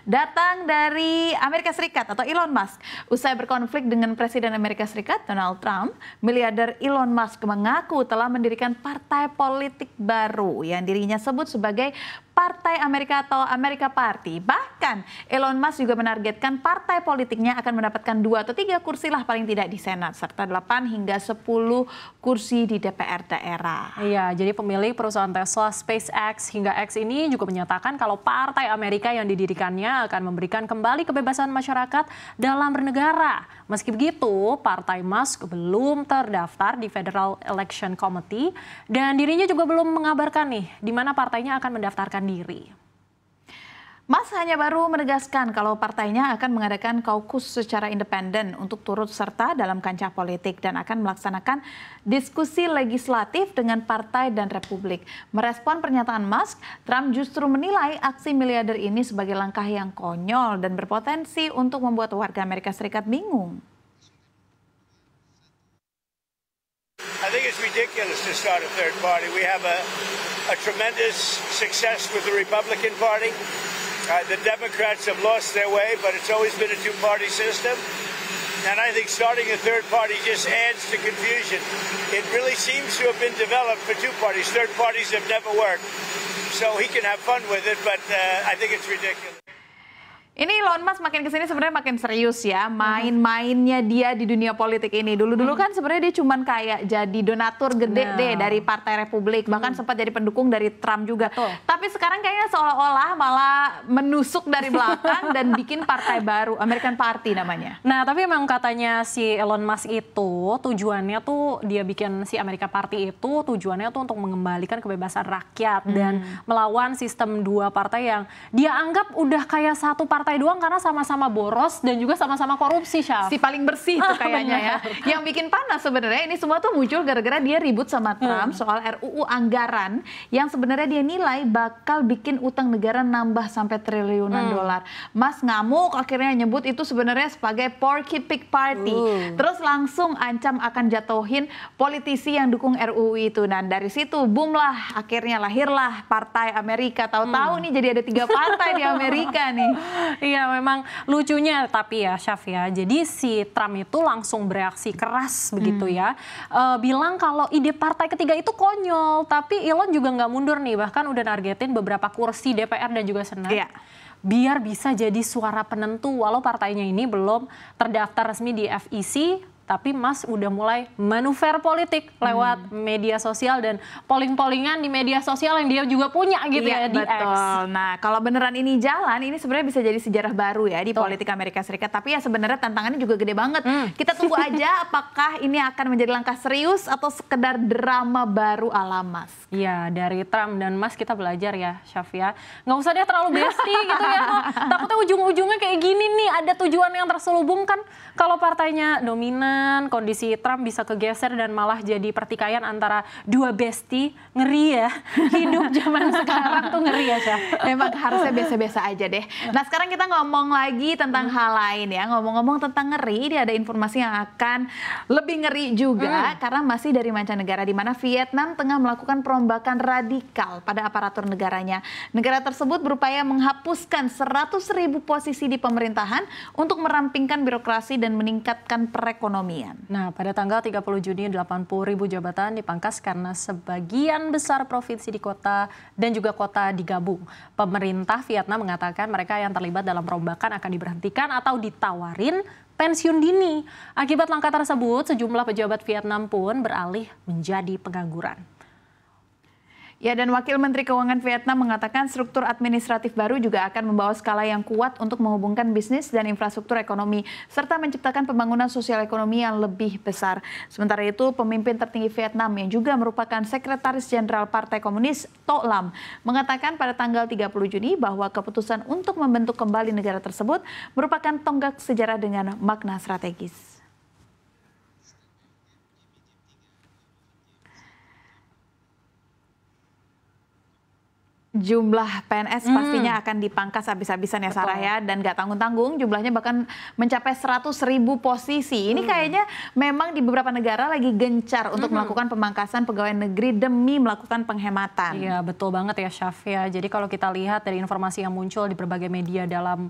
datang dari Amerika Serikat atau Elon Musk. Usai berkonflik dengan Presiden Amerika Serikat Donald Trump, miliarder Elon Musk mengaku telah mendirikan partai politik baru yang dirinya sebut sebagai Partai Amerika atau Amerika Party. Bahkan Elon Musk juga menargetkan partai politiknya akan mendapatkan 2 atau 3 kursi lah paling tidak di Senat, serta 8 hingga 10 kursi di DPR daerah. Iya, jadi pemilik perusahaan Tesla, SpaceX hingga X ini juga menyatakan kalau Partai Amerika yang didirikannya akan memberikan kembali kebebasan masyarakat dalam bernegara. Meski begitu, Partai Musk belum terdaftar di Federal Election Committee dan dirinya juga belum mengabarkan nih di mana partainya akan mendaftarkan diri. Musk hanya baru menegaskan kalau partainya akan mengadakan kaukus secara independen untuk turut serta dalam kancah politik dan akan melaksanakan diskusi legislatif dengan partai dan republik. Merespon pernyataan Musk, Trump justru menilai aksi miliarder ini sebagai langkah yang konyol dan berpotensi untuk membuat warga Amerika Serikat bingung. I think it's ridiculous to start a third party. We have a tremendous success with the Republican Party. The Democrats have lost their way, but it's always been a two-party system. And I think starting a third party just adds to confusion. It really seems to have been developed for two parties. Third parties have never worked. So he can have fun with it, but I think it's ridiculous. Ini Elon Musk makin kesini sebenarnya makin serius ya main-mainnya dia di dunia politik ini. Dulu-dulu kan sebenarnya dia cuman kayak jadi donatur gede deh dari Partai Republik, bahkan sempat jadi pendukung dari Trump juga. Tapi sekarang kayaknya seolah-olah malah menusuk dari belakang dan bikin partai baru, American Party namanya. Nah, tapi memang katanya si Elon Musk itu tujuannya tuh dia bikin si America Party itu tujuannya tuh untuk mengembalikan kebebasan rakyat dan melawan sistem 2 partai yang dia anggap udah kayak satu partai doang karena sama-sama boros dan juga sama-sama korupsi, Syaf. Si paling bersih tuh kayaknya ya. Yang bikin panas sebenarnya ini semua tuh muncul gara-gara dia ribut sama Trump soal RUU anggaran yang sebenarnya dia nilai bakal bikin utang negara nambah sampai triliunan dolar. Mas ngamuk akhirnya nyebut itu sebenarnya sebagai Porky Pig Party. Terus langsung ancam akan jatuhin politisi yang dukung RUU itu. Dan dari situ boom lah akhirnya lahirlah Partai Amerika. Tahu-tahu nih jadi ada 3 partai di Amerika nih. Iya, memang lucunya tapi ya, Syaf ya. Jadi si Trump itu langsung bereaksi keras begitu ya. Bilang kalau ide partai ketiga itu konyol. Tapi Elon juga nggak mundur nih. Bahkan udah nargetin beberapa kursi DPR dan juga Senat. Biar bisa jadi suara penentu walau partainya ini belum terdaftar resmi di FEC. Tapi Mas udah mulai manuver politik lewat media sosial dan polling-pollingan di media sosial yang dia juga punya gitu ya di X. Nah, kalau beneran ini jalan, ini sebenarnya bisa jadi sejarah baru ya di politik Amerika Serikat. Tapi ya sebenarnya tantangannya juga gede banget. Kita tunggu aja apakah ini akan menjadi langkah serius atau sekedar drama baru ala Mas. Iya, dari Trump dan Mas kita belajar ya, Syaf ya. Nggak usah dia terlalu bestie gitu ya. Takutnya ujung-ujungnya kayak gini nih, ada tujuan yang terselubung kan. Kalau partainya dominan, kondisi Trump bisa kegeser dan malah jadi pertikaian antara 2 bestie. Ngeri ya, hidup zaman sekarang tuh ngeri ya, Syaf. Emang harusnya biasa-biasa aja deh. Nah, sekarang kita ngomong lagi tentang hal lain ya. Ngomong-ngomong tentang ngeri, ini ada informasi yang akan lebih ngeri juga karena masih dari mancanegara di mana Vietnam tengah melakukan perombakan radikal pada aparatur negaranya. Negara tersebut berupaya menghapuskan 100.000 posisi di pemerintahan untuk merampingkan birokrasi dan meningkatkan perekonomian. Nah, pada tanggal 30 Juni 80.000 jabatan dipangkas karena sebagian besar provinsi di kota dan juga kota digabung. Pemerintah Vietnam mengatakan mereka yang terlibat dalam perombakan akan diberhentikan atau ditawarin pensiun dini. Akibat langkah tersebut, sejumlah pejabat Vietnam pun beralih menjadi pengangguran. Ya, dan Wakil Menteri Keuangan Vietnam mengatakan struktur administratif baru juga akan membawa skala yang kuat untuk menghubungkan bisnis dan infrastruktur ekonomi, serta menciptakan pembangunan sosial ekonomi yang lebih besar. Sementara itu, pemimpin tertinggi Vietnam yang juga merupakan Sekretaris Jenderal Partai Komunis, To Lam, mengatakan pada tanggal 30 Juni bahwa keputusan untuk membentuk kembali negara tersebut merupakan tonggak sejarah dengan makna strategis. jumlah PNS pastinya akan dipangkas habis-habisan ya Sarah ya, dan nggak tanggung-tanggung, jumlahnya bahkan mencapai 100.000 posisi. Ini kayaknya memang di beberapa negara lagi gencar untuk melakukan pemangkasan pegawai negeri demi melakukan penghematan. Iya, betul banget ya Syaf ya. Jadi kalau kita lihat dari informasi yang muncul di berbagai media dalam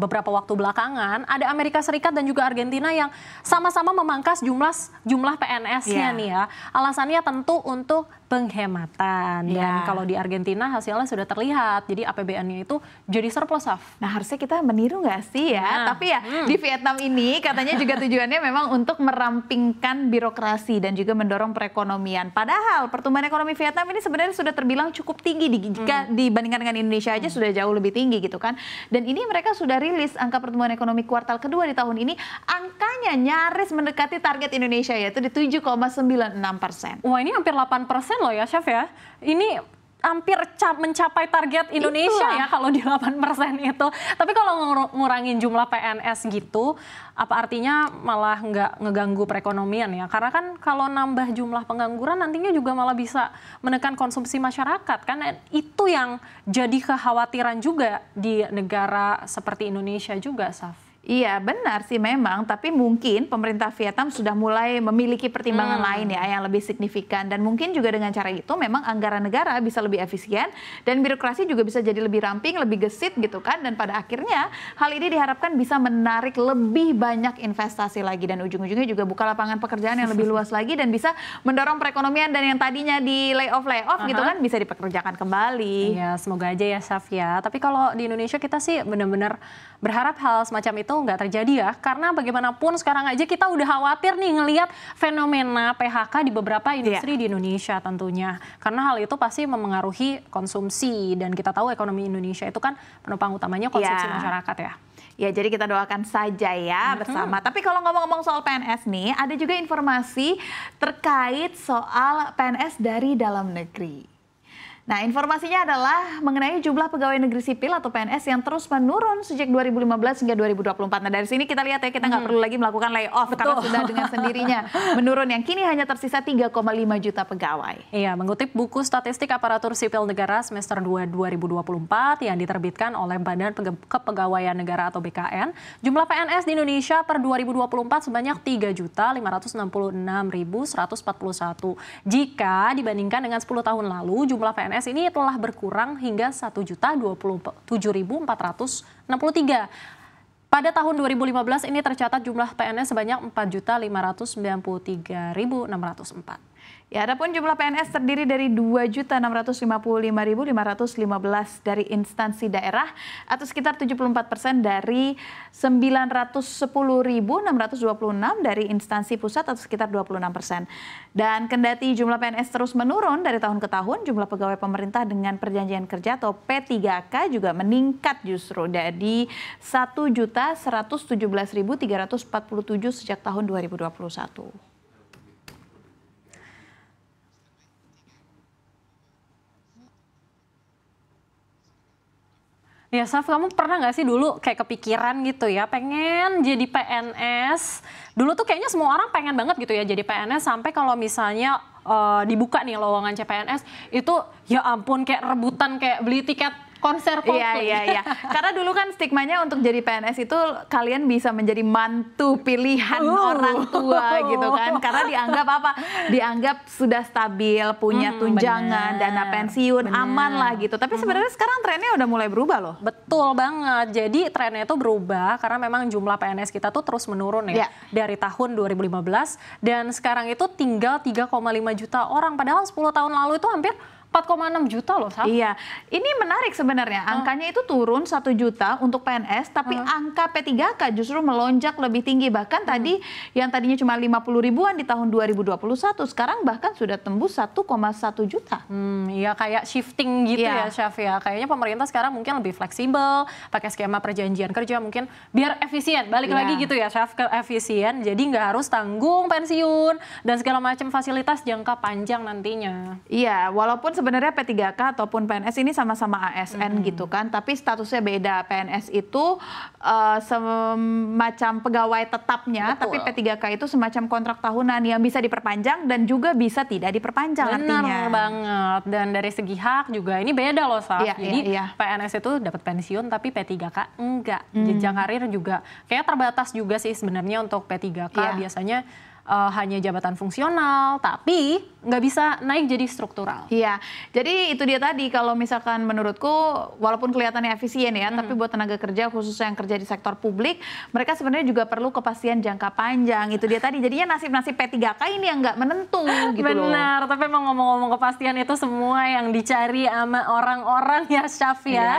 beberapa waktu belakangan, ada Amerika Serikat dan juga Argentina yang sama-sama memangkas jumlah PNS-nya nih ya. Alasannya tentu untuk penghematan. Dan kalau di Argentina hasilnya sudah terlihat. Jadi APBN-nya itu jadi surplus, Saf. Nah, harusnya kita meniru nggak sih ya? Tapi ya di Vietnam ini katanya juga tujuannya memang untuk merampingkan birokrasi dan juga mendorong perekonomian. Padahal pertumbuhan ekonomi Vietnam ini sebenarnya sudah terbilang cukup tinggi jika dibandingkan dengan Indonesia aja sudah jauh lebih tinggi gitu kan. Dan ini mereka sudah rilis angka pertumbuhan ekonomi kuartal kedua di tahun ini, angkanya nyaris mendekati target Indonesia yaitu di 7,96%. Wah, ini hampir 8% loh ya, Chef ya. Ini hampir mencapai target Indonesia ya kalau di 8% itu. Tapi kalau ngurangin jumlah PNS gitu, apa artinya malah nggak ngeganggu perekonomian ya? Karena kan kalau nambah jumlah pengangguran nantinya juga malah bisa menekan konsumsi masyarakat. Kan itu yang jadi kekhawatiran juga di negara seperti Indonesia juga, Saf. Iya benar sih memang, tapi mungkin pemerintah Vietnam sudah mulai memiliki pertimbangan lain ya yang lebih signifikan, dan mungkin juga dengan cara itu memang anggaran negara bisa lebih efisien dan birokrasi juga bisa jadi lebih ramping, lebih gesit gitu kan, dan pada akhirnya hal ini diharapkan bisa menarik lebih banyak investasi lagi dan ujung-ujungnya juga buka lapangan pekerjaan yang lebih luas lagi dan bisa mendorong perekonomian, dan yang tadinya di layoff gitu kan bisa dipekerjakan kembali. Iya, semoga aja ya Saf ya. Tapi kalau di Indonesia kita sih benar-benar berharap hal semacam itu nggak terjadi ya, karena bagaimanapun sekarang aja kita udah khawatir nih ngelihat fenomena PHK di beberapa industri di Indonesia tentunya, karena hal itu pasti memengaruhi konsumsi, dan kita tahu ekonomi Indonesia itu kan penopang utamanya konsumsi masyarakat ya. Ya, jadi kita doakan saja ya bersama. Tapi kalau ngomong-ngomong soal PNS nih, ada juga informasi terkait soal PNS dari dalam negeri. Nah, informasinya adalah mengenai jumlah pegawai negeri sipil atau PNS yang terus menurun sejak 2015 hingga 2024. Nah, dari sini kita lihat ya, kita nggak perlu lagi melakukan layoff karena sudah dengan sendirinya menurun, yang kini hanya tersisa 3,5 juta pegawai. Iya, mengutip buku statistik aparatur sipil negara semester 2 2024 yang diterbitkan oleh Badan Kepegawaian Negara atau BKN, jumlah PNS di Indonesia per 2024 sebanyak 3.566.141. Jika dibandingkan dengan 10 tahun lalu, jumlah PNS ini telah berkurang hingga 1.027.463. Pada tahun 2015 ini tercatat jumlah PNS sebanyak 4.593.604. Ya, adapun jumlah PNS terdiri dari 2.655.515 dari instansi daerah atau sekitar 74% dari 910.626 dari instansi pusat atau sekitar 26%. Dan kendati jumlah PNS terus menurun dari tahun ke tahun, jumlah pegawai pemerintah dengan perjanjian kerja atau P3K juga meningkat justru dari 1.117.347 sejak tahun 2021. Ya, Saf, kamu pernah nggak sih dulu kayak kepikiran gitu ya, pengen jadi PNS? Dulu tuh kayaknya semua orang pengen banget gitu ya jadi PNS, sampai kalau misalnya dibuka nih lowongan CPNS, itu ya ampun kayak rebutan, kayak beli tiket konser Coldplay. Iya. Karena dulu kan stigmanya untuk jadi PNS itu kalian bisa menjadi mantu pilihan orang tua gitu kan. Karena dianggap apa? Dianggap sudah stabil, punya tunjangan, dana pensiun, aman lah gitu. Tapi sebenarnya sekarang trennya udah mulai berubah loh. Betul banget. Jadi trennya itu berubah karena memang jumlah PNS kita tuh terus menurun ya. Dari tahun 2015 dan sekarang itu tinggal 3,5 juta orang. Padahal 10 tahun lalu itu hampir 4,6 juta loh, Saf. Iya, ini menarik sebenarnya. Angkanya itu turun 1 juta untuk PNS, tapi angka P3K justru melonjak lebih tinggi. Bahkan tadi yang tadinya cuma 50 ribuan di tahun 2021, sekarang bahkan sudah tembus 1,1 juta. Iya, kayak shifting gitu ya, Chef ya. Kayaknya pemerintah sekarang mungkin lebih fleksibel, pakai skema perjanjian kerja mungkin biar efisien. Balik lagi gitu ya, Chef, ke efisien. Jadi nggak harus tanggung pensiun dan segala macam fasilitas jangka panjang nantinya. Iya, walaupun sebenarnya P3K ataupun PNS ini sama-sama ASN gitu kan, tapi statusnya beda. PNS itu semacam pegawai tetapnya, tapi P3K itu semacam kontrak tahunan yang bisa diperpanjang dan juga bisa tidak diperpanjang. Benar artinya. banget. Dan dari segi hak juga ini beda loh, Saf. Iya, Jadi iya. PNS itu dapat pensiun tapi P3K enggak. Jenjang karir juga kayak terbatas juga sih sebenarnya untuk P3K. Iya. Biasanya hanya jabatan fungsional, tapi nggak bisa naik jadi struktural. Iya, jadi itu dia tadi, kalau misalkan menurutku walaupun kelihatannya efisien ya, tapi buat tenaga kerja khususnya yang kerja di sektor publik, mereka sebenarnya juga perlu kepastian jangka panjang. Itu dia tadi, jadinya nasib-nasib P3K ini yang nggak menentu gitu loh. Benar, tapi emang ngomong-ngomong kepastian itu semua yang dicari sama orang-orang ya, Syaf ya. Iya.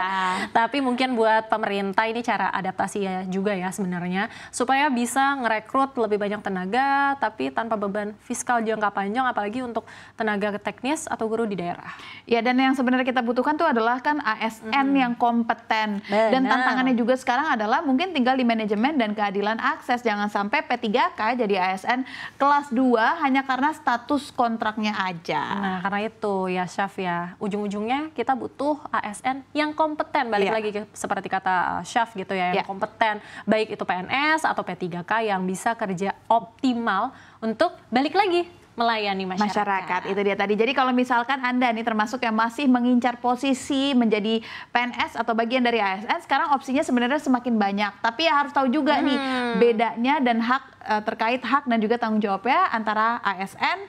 Tapi mungkin buat pemerintah ini cara adaptasi ya juga ya sebenarnya, supaya bisa ngerekrut lebih banyak tenaga, tapi tanpa beban fiskal jangka panjang, apalagi untuk tenaga teknis atau guru di daerah. Ya, dan yang sebenarnya kita butuhkan tuh adalah kan ASN yang kompeten. Dan Benar. tantangannya juga sekarang adalah mungkin tinggal di manajemen dan keadilan akses. Jangan sampai P3K jadi ASN kelas 2 hanya karena status kontraknya aja. Nah, karena itu ya Syaf ya, ujung-ujungnya kita butuh ASN yang kompeten. Balik Iya. lagi seperti kata Syaf gitu ya, yang Iya. kompeten. Baik itu PNS atau P3K yang bisa kerja optimal untuk balik lagi melayani masyarakat. Itu dia tadi. Jadi kalau misalkan Anda nih termasuk yang masih mengincar posisi menjadi PNS atau bagian dari ASN, sekarang opsinya sebenarnya semakin banyak. Tapi ya harus tahu juga nih bedanya dan hak terkait hak dan juga tanggung jawabnya antara ASN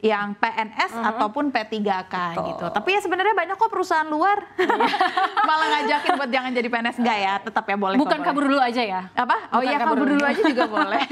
yang PNS ataupun P3K gitu. Tapi ya sebenarnya banyak kok perusahaan luar malah ngajakin buat jangan jadi PNS. Enggak ya, tetap ya boleh. Bukan kabur dulu aja ya. Apa? Oh Bukan iya, kabur dulu aja juga boleh.